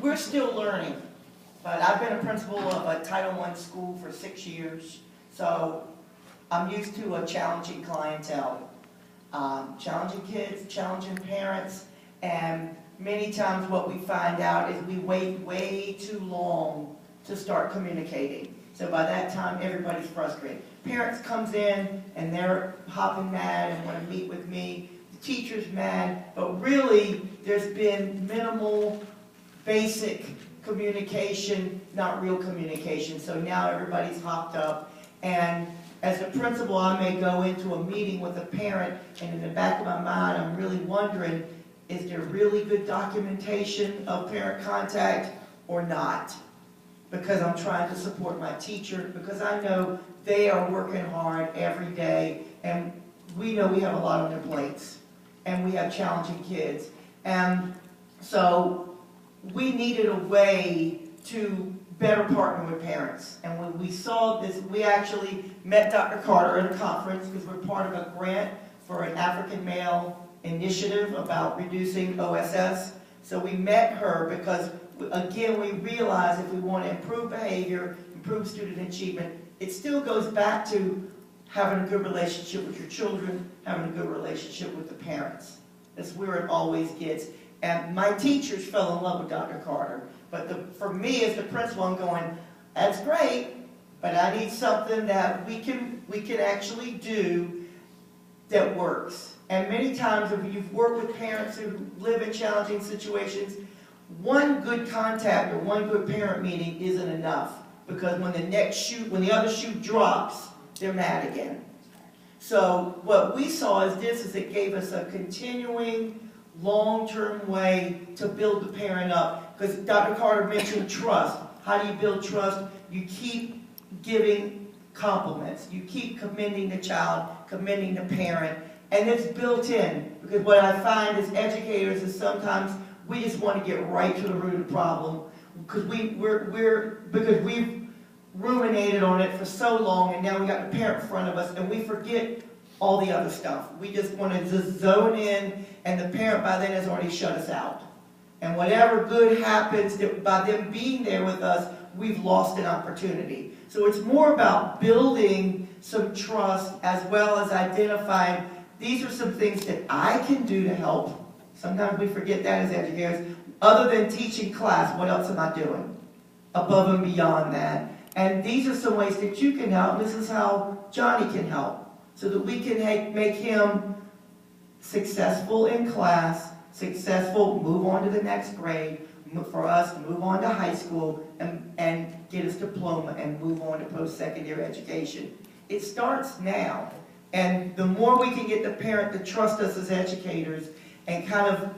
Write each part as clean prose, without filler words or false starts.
We're still learning, but I've been a principal of a Title I school for 6 years, so I'm used to a challenging clientele, challenging kids, challenging parents, and many times what we find out is we wait way too long to start communicating. So by that time, everybody's frustrated. Parents comes in and they're hopping mad and want to meet with me. The teacher's mad, but really there's been minimal, basic communication, not real communication. So now everybody's hopped up, and as a principal, I may go into a meeting with a parent, and in the back of my mind, I'm really wondering, is there really good documentation of parent contact or not? Because I'm trying to support my teacher, because I know they are working hard every day, and we know we have a lot on their plates, and we have challenging kids. And so we needed a way to better partner with parents. And when we saw this, we actually met Dr. Carter at a conference, because we're part of a grant for an African male initiative about reducing OSS. So we met her because, again, we realized if we want to improve behavior, improve student achievement, it still goes back to having a good relationship with your children, having a good relationship with the parents. That's where it always gets. And my teachers fell in love with Dr. Carter. But for me as the principal, I'm going, that's great, but I need something that we can actually do that works. And many times if you've worked with parents who live in challenging situations, one good contact or one good parent meeting isn't enough, because when the other shoe drops, they're mad again. So what we saw is it gave us a continuing, long-term way to build the parent up. Because Dr. Carter mentioned trust. How do you build trust? You keep giving compliments. You keep commending the child, commending the parent, and it's built in. Because what I find as educators is sometimes we just want to get right to the root of the problem, because we've ruminated on it for so long, and now we got the parent in front of us, and we forget all the other stuff. We just want to just zone in, and the parent by then has already shut us out. And whatever good happens by them being there with us, we've lost an opportunity. So it's more about building some trust, as well as identifying these are some things that I can do to help. Sometimes we forget that as educators. Other than teaching class, what else am I doing above and beyond that? And these are some ways that you can help. This is how Johnny can help, so that we can make him successful in class, successful, move on to the next grade, for us to move on to high school and get his diploma and move on to post-secondary education. It starts now. And the more we can get the parent to trust us as educators and kind of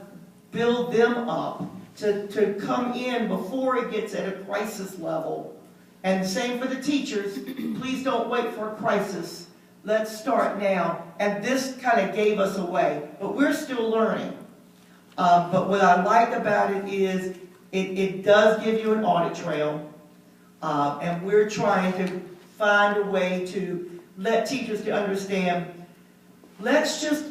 build them up to come in before it gets at a crisis level. And same for the teachers. Please don't wait for a crisis. Let's start now. And this kind of gave us a way. But we're still learning. But what I like about it is it does give you an audit trail. And we're trying to find a way to let teachers to understand, let's just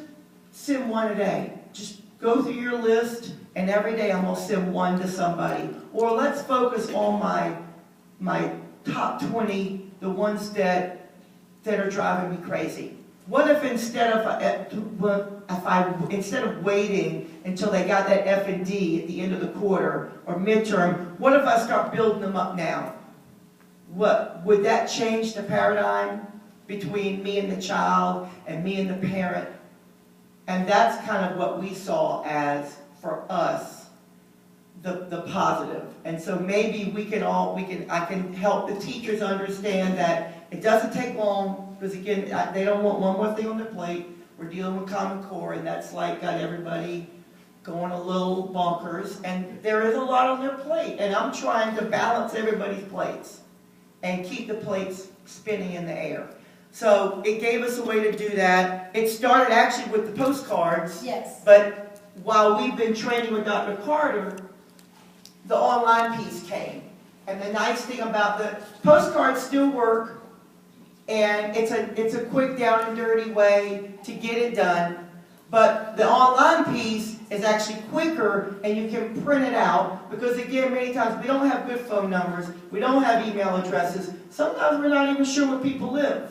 send one a day. Just go through your list, and every day I'm going to send one to somebody. Or let's focus on my top 20, the ones that are driving me crazy. What if instead of waiting until they got that F and D at the end of the quarter or midterm, what if I start building them up now? Would that change the paradigm between me and the child and me and the parent? And that's kind of what we saw as, for us, the positive. And so maybe I can help the teachers understand that it doesn't take long, because again, they don't want one more thing on their plate. We're dealing with Common Core, and that's like got everybody going a little bonkers, and there is a lot on their plate, and I'm trying to balance everybody's plates and keep the plates spinning in the air. So it gave us a way to do that. It started actually with the postcards. Yes. But while we've been training with Dr. Carter, the online piece came. And the nice thing about the postcards still work, and it's a quick down and dirty way to get it done. But the online piece is actually quicker, and you can print it out, because again, many times we don't have good phone numbers, we don't have email addresses, sometimes we're not even sure where people live.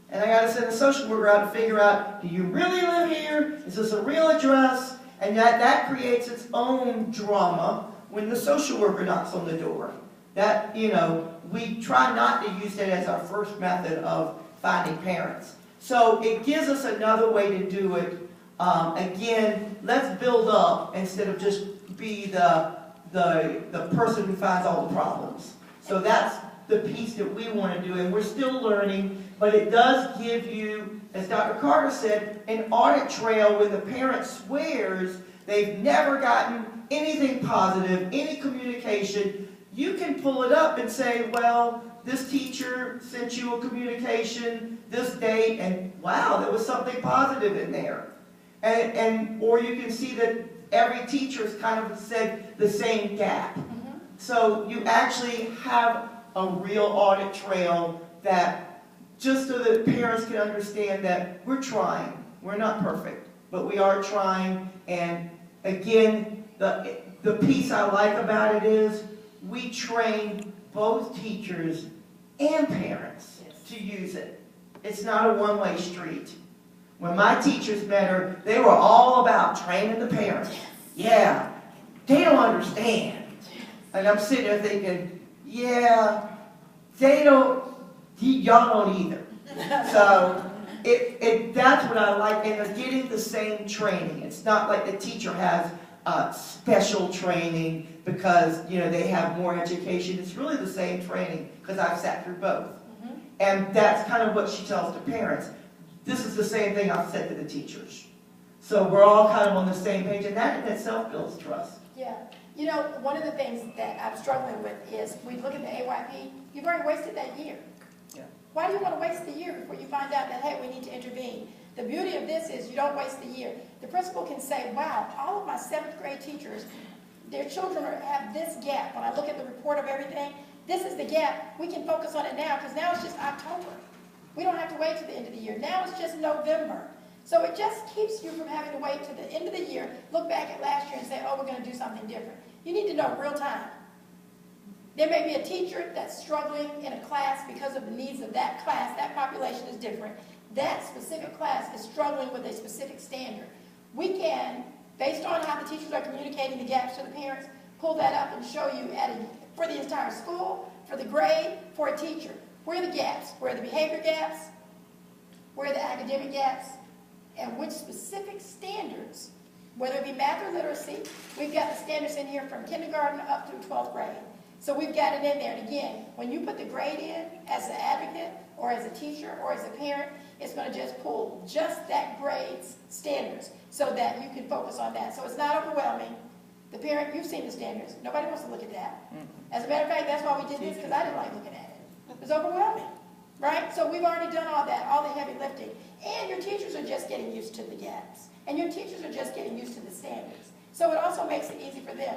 And I got to send a social worker out to figure out, do you really live here? Is this a real address? And that creates its own drama when the social worker knocks on the door. That, we try not to use that as our first method of finding parents. So it gives us another way to do it. Again, let's build up instead of just be the person who finds all the problems. So that's the piece that we want to do, and we're still learning, but it does give you, as Dr. Carter said, an audit trail when the parent swears they've never gotten anything positive, any communication. You can pull it up and say, well, this teacher sent you a communication this date, and wow, there was something positive in there. Or you can see that every teacher's kind of said the same gap. Mm-hmm. So you actually have a real audit trail that, just so that parents can understand that we're trying. We're not perfect, but we are trying. And again, the piece I like about it is we train both teachers and parents to use it. It's not a one-way street. When my teachers met her, they were all about training the parents. Yeah, they don't understand. And I'm sitting there thinking, yeah, y'all don't either. So that's what I like, and they're getting the same training. It's not like the teacher has special training because they have more education. It's really the same training because I've sat through both. Mm-hmm. And that's kind of what she tells the parents. This is the same thing I've said to the teachers. So we're all kind of on the same page, and that in itself builds trust. Yeah. One of the things that I'm struggling with is we look at the AYP, you've already wasted that year. Yeah. Why do you want to waste the year before you find out that, hey, we need to intervene? The beauty of this is you don't waste the year. The principal can say, wow, all of my 7th grade teachers, their children have this gap. When I look at the report of everything, this is the gap. We can focus on it now because now it's just October. We don't have to wait to the end of the year. Now it's just November. So it just keeps you from having to wait to the end of the year, look back at last year and say, oh, we're going to do something different. You need to know real time. There may be a teacher that's struggling in a class because of the needs of that class. That population is different. That specific class is struggling with a specific standard. We can, based on how the teachers are communicating the gaps to the parents, pull that up and show you for the entire school, for the grade, for a teacher. Where are the gaps? Where are the behavior gaps? Where are the academic gaps? And which specific standards, whether it be math or literacy, we've got the standards in here from kindergarten up through 12th grade. So we've got it in there. And again, when you put the grade in as an advocate or as a teacher or as a parent, it's going to just pull just that grade's standards so that you can focus on that. So it's not overwhelming. The parent, you've seen the standards. Nobody wants to look at that. As a matter of fact, that's why we did this, because I didn't like looking at it. It was overwhelming, right? So we've already done all that, all the heavy lifting. And your teachers are just getting used to the gaps. And your teachers are just getting used to the standards. So it also makes it easy for them.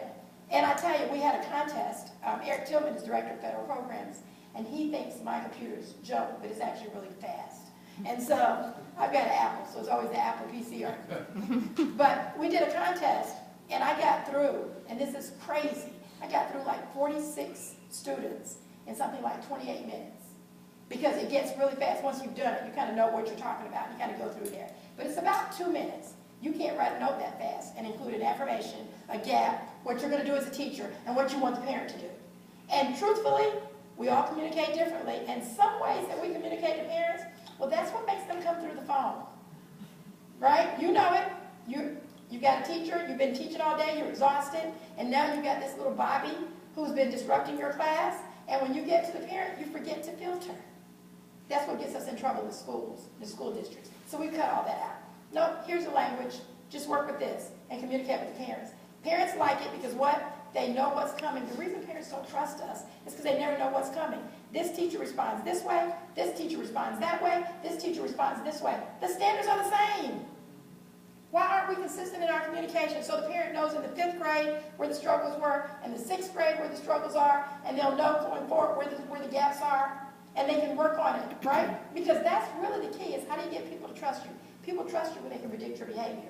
And I tell you, we had a contest. Eric Tillman is Director of Federal Programs, and he thinks my computer's junk, but it's actually really fast. And so I've got an Apple, so it's always the Apple PC argument. But we did a contest, and I got through, and this is crazy, I got through like 46 students in something like 28 minutes. Because it gets really fast. Once you've done it, you kind of know what you're talking about. You kind of go through there. But it's about 2 minutes. You can't write a note that fast and include an affirmation, a gap, what you're going to do as a teacher, and what you want the parent to do. And truthfully, we all communicate differently. And some ways that we communicate to parents, well, that's what makes them come through the phone. Right? You know it. You've got a teacher. You've been teaching all day. You're exhausted. And now you've got this little Bobby who's been disrupting your class. And when you get to the parent, you forget to filter. That's what gets us in trouble with schools, the school districts. So we cut all that out. No, here's the language. Just work with this and communicate with the parents. Parents like it because what? They know what's coming. The reason parents don't trust us is because they never know what's coming. This teacher responds this way. This teacher responds that way. This teacher responds this way. The standards are the same. Why aren't we consistent in our communication? So the parent knows in the 5th grade where the struggles were, and the 6th grade where the struggles are, and they'll know going forward where the gaps are. And they can work on it, right? Because that's really the key, is how do you get people to trust you? People trust you when they can predict your behavior.